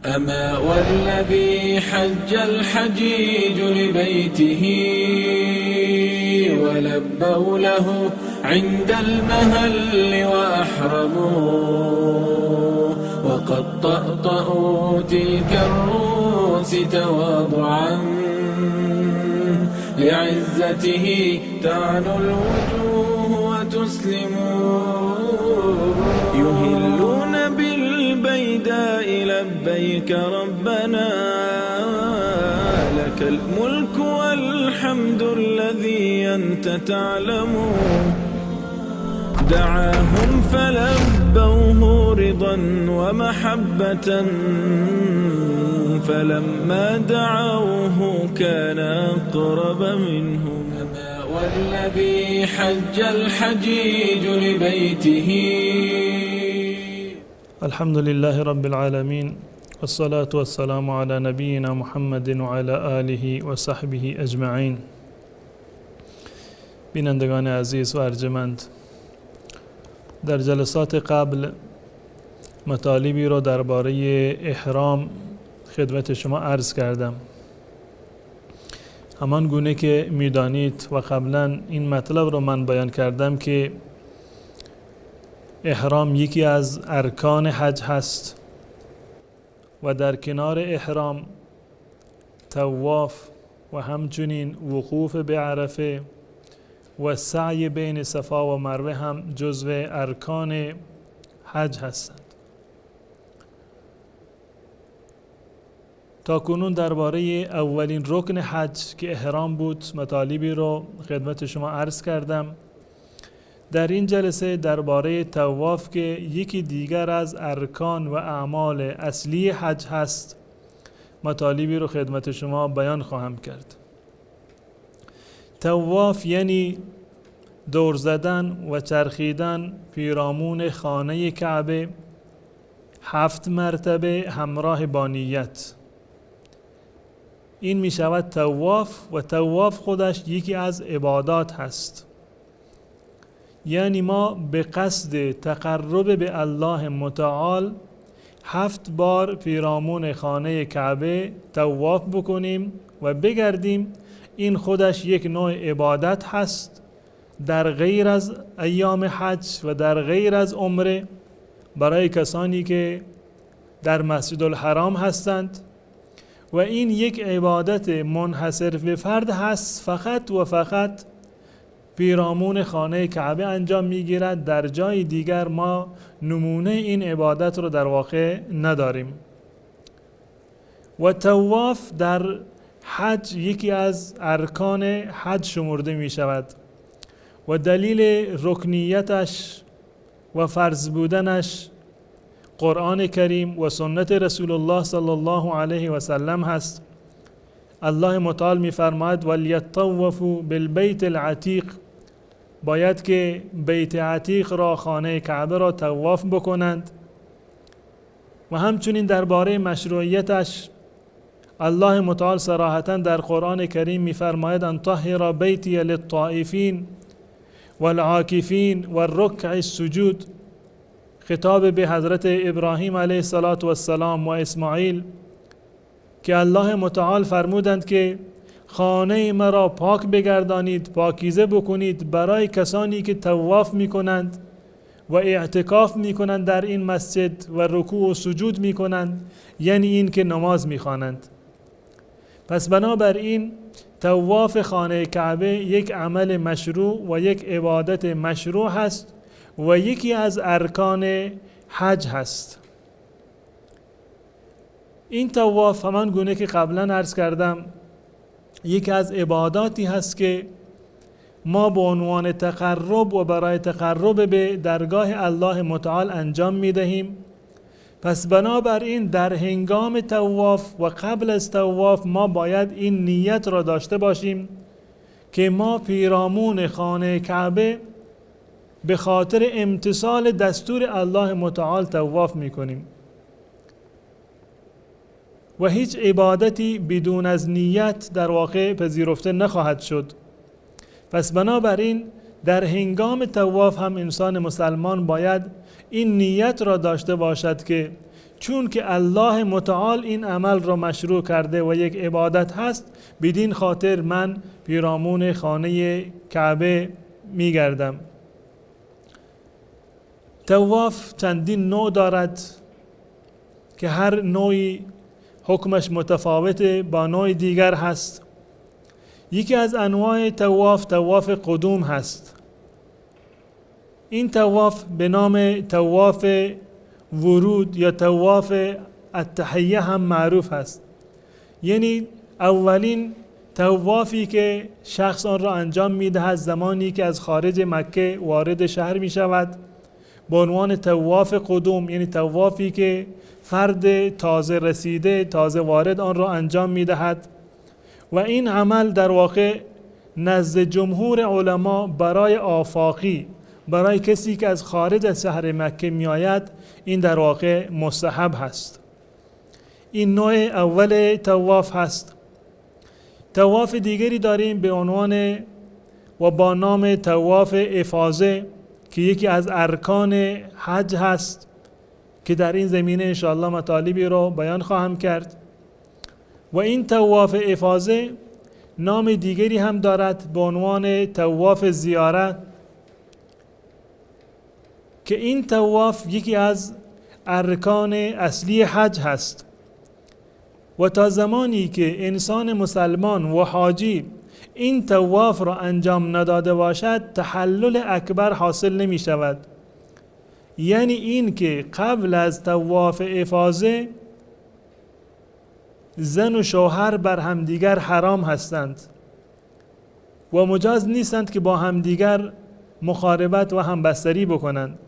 أما والذي حج الحجيج لبيته ولبوا له عند المهل وأحرموا وقد طأطأوا تلك الرؤوس تواضعا لعزته تعنو الوجوه وتسلم يهلون بالبيداء لبيك ربنا لك الملك والحمد الذي أنت تعلم دعاهم فلبوه رضا ومحبة فلما دعوه كان أقرب منهم والذي حج الحجيج لبيته. الحمد لله رب العالمين والصلاة والسلام على نبينا محمد وعلى آله و صحبه اجمعین. بینندگان عزیز و ارجمند، در جلسات قبل مطالبی رو درباره احرام خدمت شما عرض کردم. همان گونه که میدانید و قبلا این مطلب رو من بیان کردم که احرام یکی از ارکان حج هست و در کنار احرام طواف و همچنین وقوف به عرفه و سعی بین صفا و مروه هم جزو ارکان حج هستند. تا کنون درباره اولین رکن حج که احرام بود مطالبی رو خدمت شما عرض کردم. در این جلسه درباره طواف که یکی دیگر از ارکان و اعمال اصلی حج هست مطالبی رو خدمت شما بیان خواهم کرد. طواف یعنی دور زدن و چرخیدن پیرامون خانه کعبه 7 مرتبه همراه با نیت. این می شود طواف و طواف خودش یکی از عبادات هست. یعنی ما به قصد تقرب به الله متعال 7 بار پیرامون خانه کعبه طواف بکنیم و بگردیم. این خودش یک نوع عبادت هست در غیر از ایام حج و در غیر از عمره برای کسانی که در مسجد الحرام هستند و این یک عبادت منحصر به فرد هست، فقط و فقط پیرامون خانه کعبه انجام میگیرد. در جای دیگر ما نمونه این عبادت رو در واقع نداریم. و طواف در حج یکی از ارکان حج شمرده می شود و دلیل رکنیتش و فرض بودنش قرآن کریم و سنت رسول الله صلی الله علیه و سلم هست. الله متعال می فرماید ولیطوفوا بالبیت العتیق، باید که بیت عتیق را خانه کعبه را طواف بکنند. و همچنین درباره مشروعیتش الله متعال صراحتا در قرآن کریم می فرماید ان طهر بیتی للطائفین والعاکفین والرکع السجود، خطاب به حضرت ابراهیم علیه السلام و اسماعیل که الله متعال فرمودند که خانه مرا پاک بگردانید، پاکیزه بکنید برای کسانی که طواف میکنند و اعتکاف میکنند در این مسجد و رکوع و سجود میکنند، یعنی این که نماز میخوانند. پس بنابراین طواف خانه کعبه یک عمل مشروع و یک عبادت مشروع هست و یکی از ارکان حج هست. این طواف همان گونه که قبلا عرض کردم یکی از عباداتی هست که ما به عنوان تقرب و برای تقرب به درگاه الله متعال انجام می دهیم. پس بنابراین در هنگام طواف و قبل از طواف ما باید این نیت را داشته باشیم که ما پیرامون خانه کعبه به خاطر امتثال دستور الله متعال طواف می کنیم و هیچ عبادتی بدون از نیت در واقع پذیرفته نخواهد شد. پس بنابراین در هنگام طواف هم انسان مسلمان باید این نیت را داشته باشد که چون که الله متعال این عمل را مشروع کرده و یک عبادت هست، بدین خاطر من پیرامون خانه کعبه میگردم. طواف چندین نوع دارد که هر نوعی حکمش متفاوته با نوع دیگر هست. یکی از انواع طواف طواف قدوم هست. این طواف به نام طواف ورود یا طواف التحیه هم معروف هست. یعنی اولین طوافی که شخص آن را انجام می‌دهد زمانی که از خارج مکه وارد شهر می شود به عنوان طواف قدوم، یعنی طوافی که فرد تازه رسیده تازه وارد آن را انجام می‌دهد و این عمل در واقع نزد جمهور علما برای آفاقی، برای کسی که از خارج از شهر مکه می آید، این در واقع مستحب هست. این نوع اول طواف هست. طواف دیگری داریم به عنوان و با نام طواف افاضه که یکی از ارکان حج هست که در این زمینه انشاءالله مطالبی رو بیان خواهم کرد. و این طواف افاضه نام دیگری هم دارد به عنوان طواف زیارت که این طواف یکی از ارکان اصلی حج هست و تا زمانی که انسان مسلمان و حاجی این طواف را انجام نداده باشد تحلل اکبر حاصل نمی شود. یعنی این که قبل از طواف افاضه زن و شوهر بر همدیگر حرام هستند و مجاز نیستند که با همدیگر مخاربت و همبستری بکنند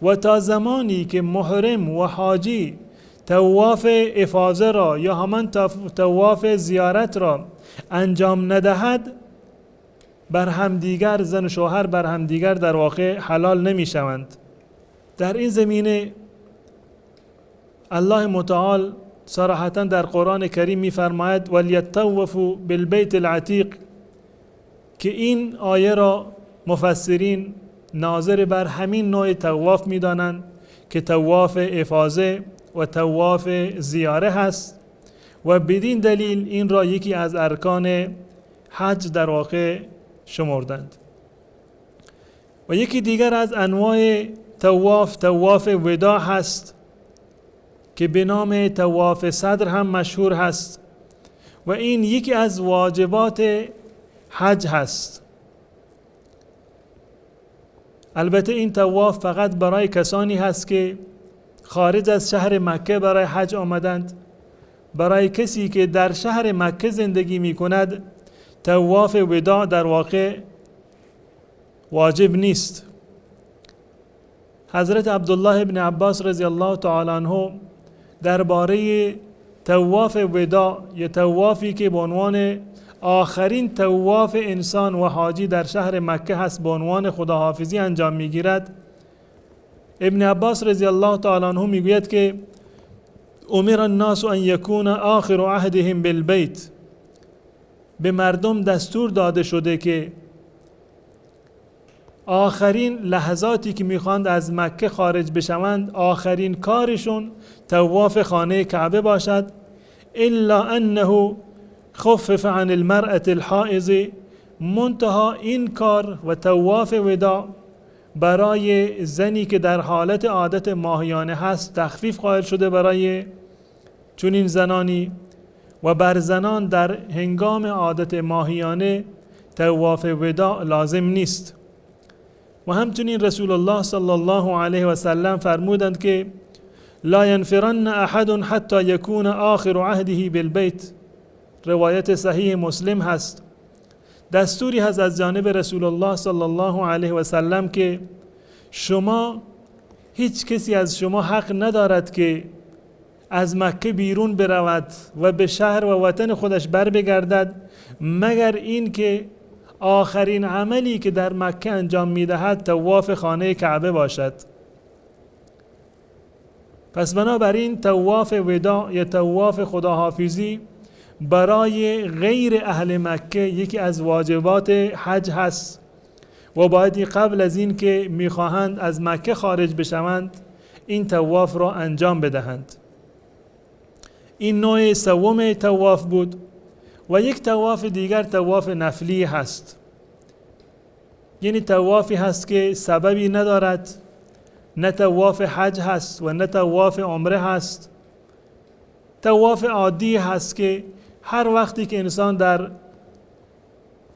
و تا زمانی که محرم و حاجی طواف افاضه را یا همان طواف زیارت را انجام ندهد بر همدیگر زن و شوهر بر همدیگر در واقع حلال نمی شوند. در این زمینه الله متعال صراحتا در قرآن کریم می فرماید وَلْيَطَّوَّفُوا بِالْبَيْتِ الْعَتِيقِ که این آیه را مفسرین ناظر بر همین نوع طواف می دانند که طواف افاضه و طواف زیاره هست و بدین دلیل این را یکی از ارکان حج در واقع شمردند. و یکی دیگر از انواع طواف طواف وداع هست که به نام طواف صدر هم مشهور هست و این یکی از واجبات حج هست. البته این طواف فقط برای کسانی هست که خارج از شهر مکه برای حج آمدند. برای کسی که در شهر مکه زندگی می کند طواف وداع در واقع واجب نیست. حضرت عبدالله ابن عباس رضی الله تعالی عنه درباره طواف وداع یا طوافی که به عنوان آخرین طواف انسان و حاجی در شهر مکه هست به عنوان خداحافظی انجام میگیرد، ابن عباس رضی الله تعالی عنه میگوید که امر الناس ان یکون آخر عهدهم بالبیت، به مردم دستور داده شده که آخرین لحظاتی که میخواند از مکه خارج بشوند آخرین کارشون طواف خانه کعبه باشد، الا انه خفف عن المرأة الحائض، منتها این کار و طواف وداع برای زنی که در حالت عادت ماهیانه هست تخفیف قائل شده برای چنین زنانی و بر زنان در هنگام عادت ماهیانه طواف وداع لازم نیست. و همچنین رسول الله صلی الله علیه و سلم فرمودند که لا ینفرن احد حتی یکون آخر عهده بالبیت، روایت صحیح مسلم هست. دستوری هست از جانب رسول الله صلی الله علیه و سلم که شما هیچ کسی از شما حق ندارد که از مکه بیرون برود و به شهر و وطن خودش بر بگردد مگر این که آخرین عملی که در مکه انجام میدهد طواف خانه کعبه باشد. پس بنابراین طواف وداع یا طواف خداحافظی برای غیر اهل مکه یکی از واجبات حج هست و باید قبل از این که میخواهند از مکه خارج بشوند این طواف را انجام بدهند. این نوع سوم طواف بود. و یک طواف دیگر طواف نفلی هست، یعنی طوافی هست که سببی ندارد، نه طواف حج هست و نه طواف عمره هست. طواف عادی هست که هر وقتی که انسان در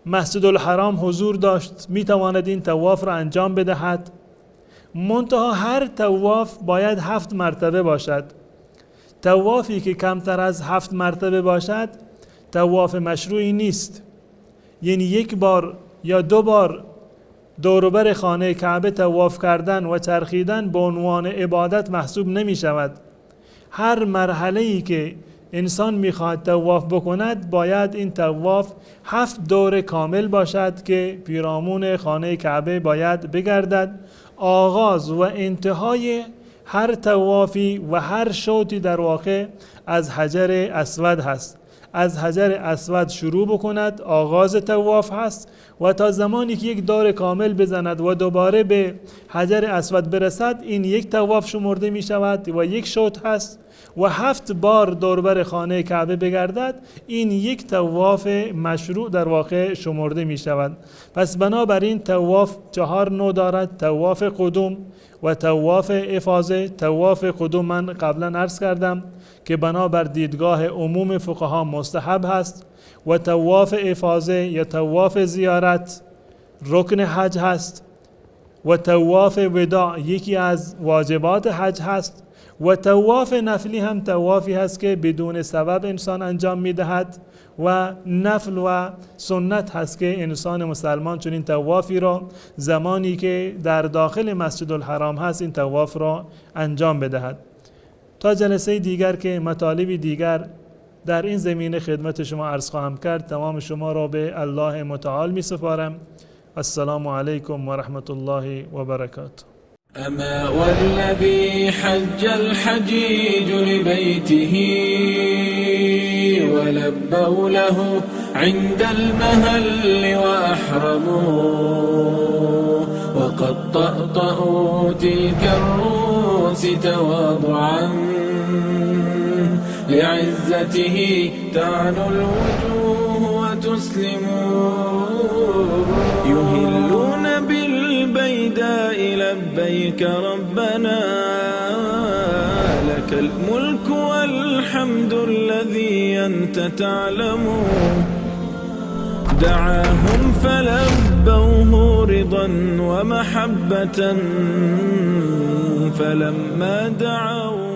مسجد الحرام حضور داشت میتواند این طواف را انجام بدهد. منتها هر طواف باید 7 مرتبه باشد. طوافی که کمتر از 7 مرتبه باشد طواف مشروعی نیست، یعنی 1 بار یا 2 بار دوروبر خانه کعبه طواف کردن و چرخیدن به عنوان عبادت محسوب نمی شود. هر مرحله‌ای که انسان میخواد طواف بکند باید این طواف 7 دور کامل باشد که پیرامون خانه کعبه باید بگردد. آغاز و انتهای هر طوافی و هر شوطی در واقع از حجر اسود هست. از حجر اسود شروع بکند، آغاز طواف هست و تا زمانی که 1 دور کامل بزند و دوباره به حجر اسود برسد این 1 طواف شمرده می شود و 1 شوط هست و 7 بار دوربر خانه کعبه بگردد این 1 طواف مشروع در واقع شمرده می شود. پس بنابراین طواف 4 نوع دارد: طواف قدوم و طواف افاضه. طواف قدوم من قبلا عرض کردم که بنابر دیدگاه عموم فقها مستحب هست و طواف افاضه یا طواف زیارت رکن حج هست و طواف وداع یکی از واجبات حج هست و طواف نفلی هم طوافی هست که بدون سبب انسان انجام میدهد و نفل و سنت هست که انسان مسلمان چون این طوافی را زمانی که در داخل مسجد الحرام هست این طواف را انجام بدهد. تا جلسه دیگر که مطالبی دیگر در این زمینه خدمت شما عرض خواهم کرد، تمام شما را به الله متعال می سپارم. السلام علیکم و رحمت الله و برکاته. أما والذي حج الحجيج لبيته ولبوا له عند المهل وأحرموا وقد طأطأوا تلك الرؤوس تواضعا لعزته تعنو الوجوه وتسلموا يهلون بالبيداء لبيك ربنا لك الملك والحمد الذي أنت تعلم دعاهم فلبوه رضا ومحبة فلما دعوا